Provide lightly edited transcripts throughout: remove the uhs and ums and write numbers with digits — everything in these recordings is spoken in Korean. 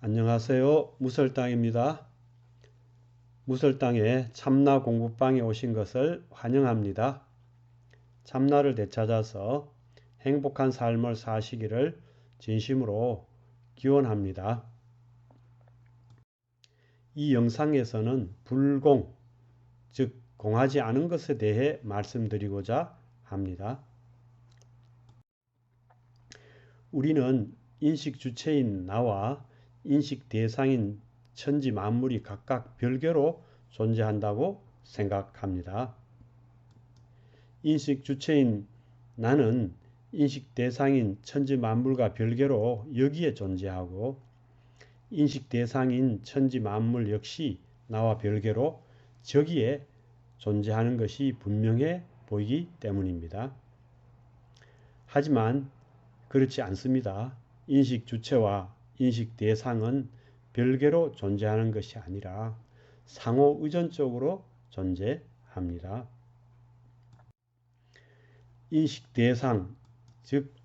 안녕하세요. 무설당입니다. 무설당의 참나 공부방에 오신 것을 환영합니다. 참나를 되찾아서 행복한 삶을 사시기를 진심으로 기원합니다. 이 영상에서는 불공, 즉 공하지 않은 것에 대해 말씀드리고자 합니다. 우리는 인식 주체인 나와 인식 대상인 천지 만물이 각각 별개로 존재한다고 생각합니다. 인식 주체인 나는 인식 대상인 천지 만물과 별개로 여기에 존재하고 인식 대상인 천지 만물 역시 나와 별개로 저기에 존재하는 것이 분명해 보이기 때문입니다. 하지만 그렇지 않습니다. 인식 주체와 인식 대상은 별개로 존재하는 것이 아니라 상호 의존적으로 존재합니다. 인식 대상, 즉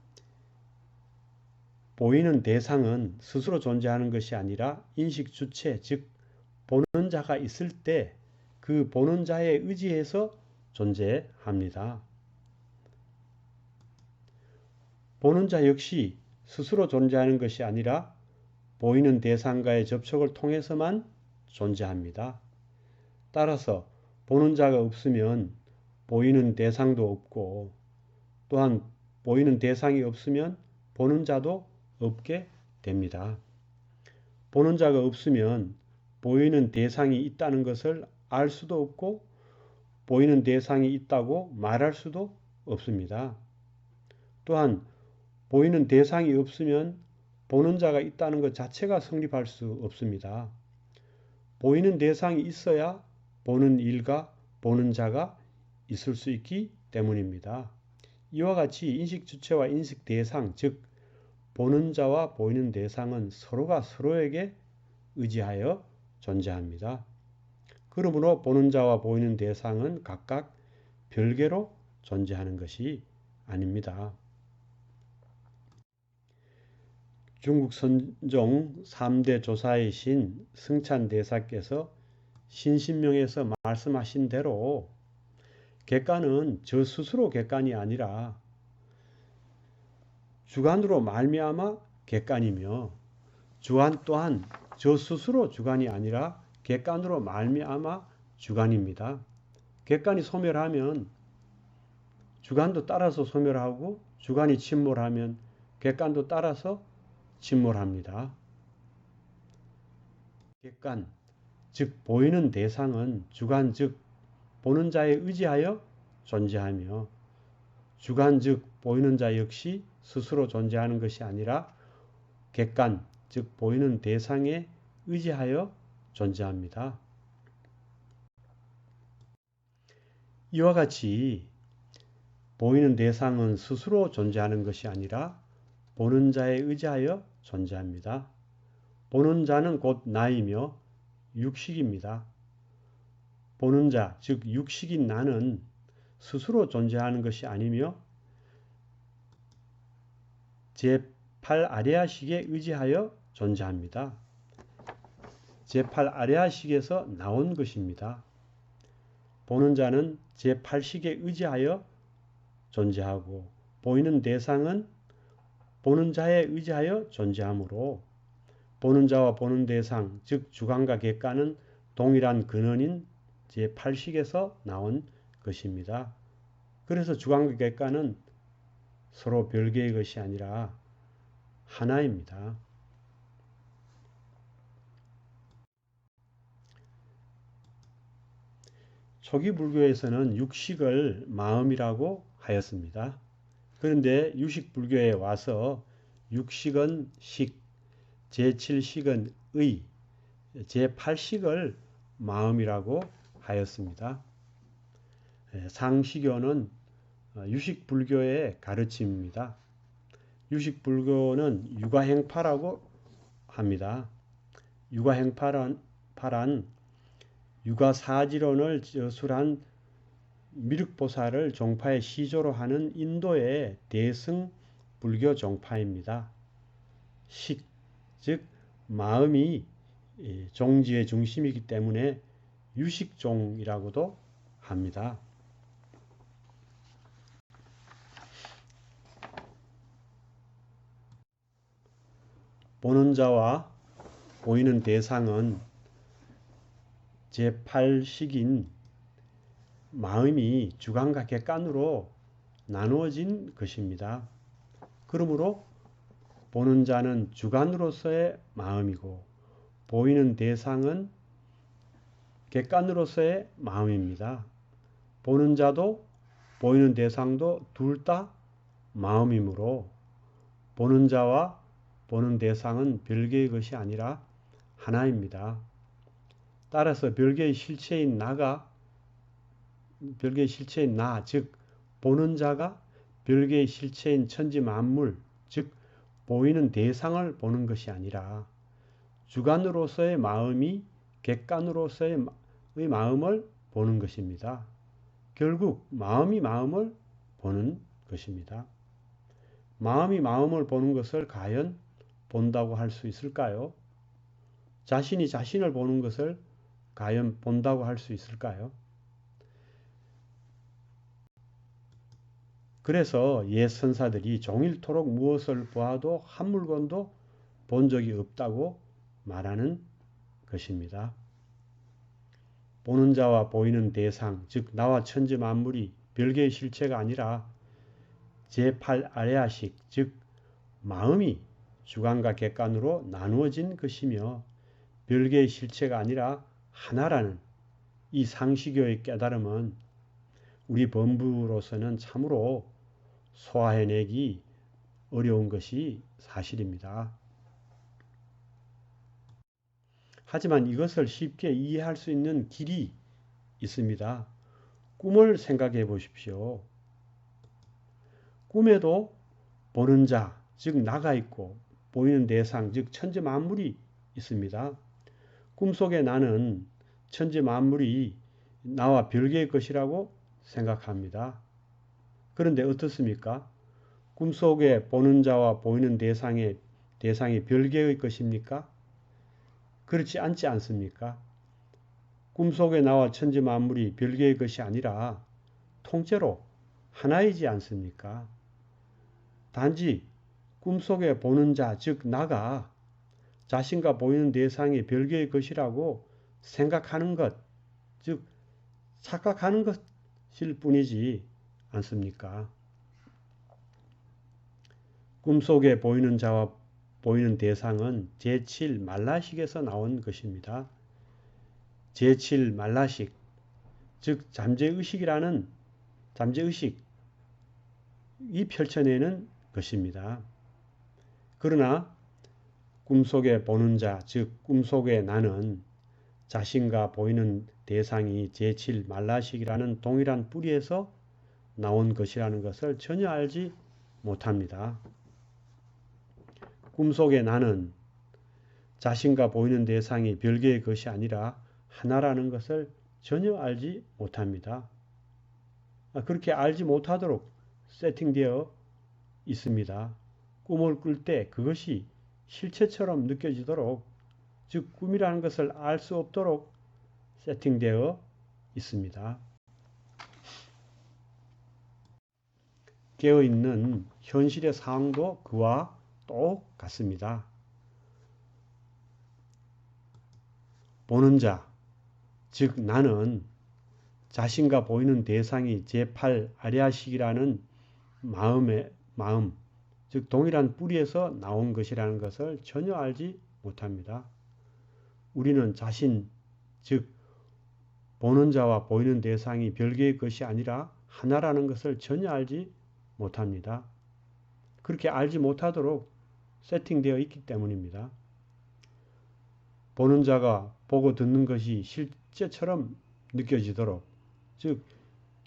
보이는 대상은 스스로 존재하는 것이 아니라 인식 주체, 즉 보는 자가 있을 때 그 보는 자에 의지해서 존재합니다. 보는 자 역시 스스로 존재하는 것이 아니라 보이는 대상과의 접촉을 통해서만 존재합니다. 따라서 보는 자가 없으면 보이는 대상도 없고 또한 보이는 대상이 없으면 보는 자도 없게 됩니다. 보는 자가 없으면 보이는 대상이 있다는 것을 알 수도 없고 보이는 대상이 있다고 말할 수도 없습니다. 또한 보이는 대상이 없으면 보는 자가 있다는 것 자체가 성립할 수 없습니다. 보이는 대상이 있어야 보는 일과 보는 자가 있을 수 있기 때문입니다. 이와 같이 인식 주체와 인식 대상, 즉 보는 자와 보이는 대상은 서로가 서로에게 의지하여 존재합니다. 그러므로 보는 자와 보이는 대상은 각각 별개로 존재하는 것이 아닙니다. 중국 선종 3대 조사이신 승찬대사께서 신신명에서 말씀하신 대로 객관은 저 스스로 객관이 아니라 주관으로 말미암아 객관이며 주관 또한 저 스스로 주관이 아니라 객관으로 말미암아 주관입니다. 객관이 소멸하면 주관도 따라서 소멸하고 주관이 침몰하면 객관도 따라서 침몰합니다. 객관, 즉 보이는 대상은 주관, 즉 보는 자에 의지하여 존재하며 주관, 즉 보이는 자 역시 스스로 존재하는 것이 아니라 객관, 즉 보이는 대상에 의지하여 존재합니다. 이와 같이 보이는 대상은 스스로 존재하는 것이 아니라 보는 자에 의지하여 존재합니다. 보는 자는 곧 나이며 육식입니다. 보는 자, 즉 육식인 나는 스스로 존재하는 것이 아니며 제8 아레아식에 의지하여 존재합니다. 제8 아레아식에서 나온 것입니다. 보는 자는 제8식에 의지하여 존재하고 보이는 대상은 보는 자에 의지하여 존재하므로 보는 자와 보는 대상, 즉 주관과 객관은 동일한 근원인 제8식에서 나온 것입니다. 그래서 주관과 객관은 서로 별개의 것이 아니라 하나입니다. 초기 불교에서는 육식을 마음이라고 하였습니다. 그런데 유식 불교에 와서 육식은 식, 제7식은 의, 제8식을 마음이라고 하였습니다. 상시교는 유식 불교의 가르침입니다. 유식 불교는 육아행파라고 합니다. 육아행파란 육아사지론을 저술한 미륵보살을 종파의 시조로 하는 인도의 대승 불교 종파입니다. 식, 즉 마음이 종지의 중심이기 때문에 유식종이라고도 합니다. 보는 자와 보이는 대상은 제8식인 마음이 주관과 객관으로 나누어진 것입니다. 그러므로 보는 자는 주관으로서의 마음이고 보이는 대상은 객관으로서의 마음입니다. 보는 자도 보이는 대상도 둘 다 마음이므로 보는 자와 보는 대상은 별개의 것이 아니라 하나입니다. 따라서 별개의 실체인 나, 즉 보는 자가 별개의 실체인 천지 만물, 즉 보이는 대상을 보는 것이 아니라 주관으로서의 마음이 객관으로서의 마음을 보는 것입니다. 결국 마음이 마음을 보는 것입니다. 마음이 마음을 보는 것을 과연 본다고 할 수 있을까요? 자신이 자신을 보는 것을 과연 본다고 할 수 있을까요? 그래서 옛 선사들이 종일토록 무엇을 보아도 한 물건도 본 적이 없다고 말하는 것입니다. 보는 자와 보이는 대상, 즉 나와 천지 만물이 별개의 실체가 아니라 제8아레아식, 즉 마음이 주관과 객관으로 나누어진 것이며 별개의 실체가 아니라 하나라는 이 상시교의 깨달음은 우리 범부로서는 참으로 소화해내기 어려운 것이 사실입니다. 하지만 이것을 쉽게 이해할 수 있는 길이 있습니다. 꿈을 생각해 보십시오. 꿈에도 보는 자, 즉 나가 있고 보이는 대상, 즉 천지 만물이 있습니다. 꿈속의 나는 천지 만물이 나와 별개의 것이라고 생각합니다. 그런데 어떻습니까? 꿈속에 보는 자와 보이는 대상이 별개의 것입니까? 그렇지 않지 않습니까? 꿈속에 나와 천지 만물이 별개의 것이 아니라 통째로 하나이지 않습니까? 단지 꿈속에 보는 자, 즉 나가 자신과 보이는 대상이 별개의 것이라고 생각하는 것, 즉 착각하는 것일 뿐이지 않습니까? 꿈속에 보이는 자와 보이는 대상은 제7 말라식에서 나온 것입니다. 제7 말라식, 즉 잠재의식이 펼쳐내는 것입니다. 그러나 꿈속에 보는 자, 즉 꿈속의 나는 자신과 보이는 대상이 제7 말라식이라는 동일한 뿌리에서 나온 것이라는 것을 전혀 알지 못합니다. 꿈속의 나는 자신과 보이는 대상이 별개의 것이 아니라 하나라는 것을 전혀 알지 못합니다. 그렇게 알지 못하도록 세팅되어 있습니다. 꿈을 꿀 때 그것이 실체처럼 느껴지도록, 즉 꿈이라는 것을 알 수 없도록 세팅되어 있습니다. 깨어있는 현실의 상황도 그와 똑같습니다. 보는 자, 즉 나는 자신과 보이는 대상이 제8 아리아식이라는 마음, 즉 동일한 뿌리에서 나온 것이라는 것을 전혀 알지 못합니다. 우리는 자신, 즉 보는 자와 보이는 대상이 별개의 것이 아니라 하나라는 것을 전혀 알지 못합니다. 그렇게 알지 못하도록 세팅되어 있기 때문입니다. 보는 자가 보고 듣는 것이 실제처럼 느껴지도록, 즉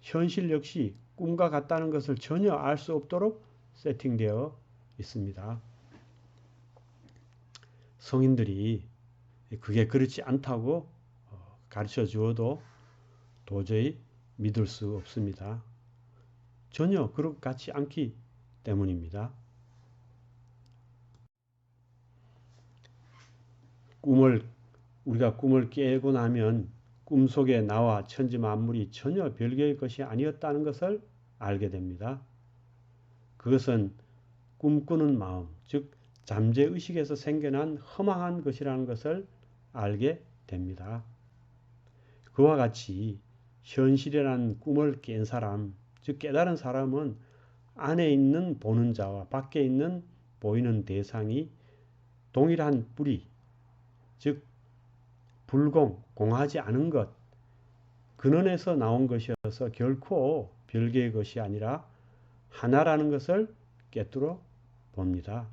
현실 역시 꿈과 같다는 것을 전혀 알 수 없도록 세팅되어 있습니다. 성인들이 그게 그렇지 않다고 가르쳐 주어도 도저히 믿을 수 없습니다. 전혀 그렇지 않기 때문입니다. 우리가 꿈을 깨고 나면 꿈속의 나와 천지 만물이 전혀 별개의 것이 아니었다는 것을 알게 됩니다. 그것은 꿈꾸는 마음, 즉 잠재의식에서 생겨난 허망한 것이라는 것을 알게 됩니다. 그와 같이 현실이라는 꿈을 깬 사람, 즉 깨달은 사람은 안에 있는 보는 자와 밖에 있는 보이는 대상이 동일한 뿌리, 즉 공하지 않은 것, 근원에서 나온 것이어서 결코 별개의 것이 아니라 하나라는 것을 깨뜨려 봅니다.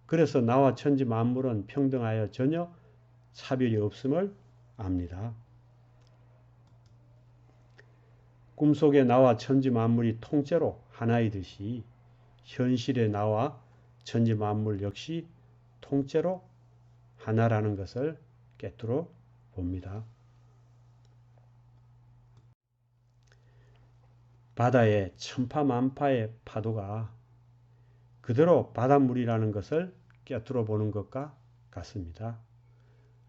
그래서 나와 천지 만물은 평등하여 전혀 차별이 없음을 압니다. 꿈속의 나와 천지 만물이 통째로 하나이듯이 현실의 나와 천지 만물 역시 통째로 하나라는 것을 깨뜨려 봅니다. 바다의 천파만파의 파도가 그대로 바닷물이라는 것을 깨뜨려 보는 것과 같습니다.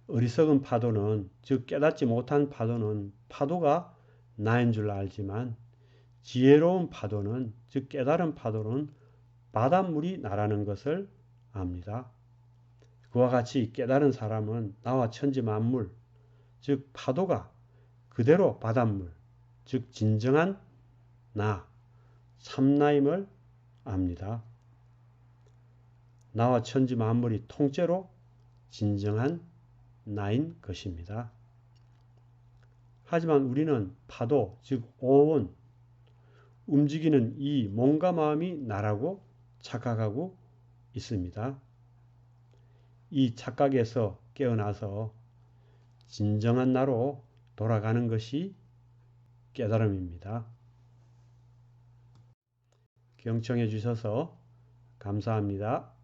어리석은 파도는, 즉 깨닫지 못한 파도는 파도가 나인 줄 알지만 지혜로운 파도는, 즉 깨달은 파도는 바닷물이 나라는 것을 압니다. 그와 같이 깨달은 사람은 나와 천지 만물, 즉 파도가 그대로 바닷물, 즉 진정한 나, 참나임을 압니다. 나와 천지 만물이 통째로 진정한 나인 것입니다. 하지만 우리는 파도, 즉 오온, 움직이는 이 몸과 마음이 나라고 착각하고 있습니다. 이 착각에서 깨어나서 진정한 나로 돌아가는 것이 깨달음입니다. 경청해 주셔서 감사합니다.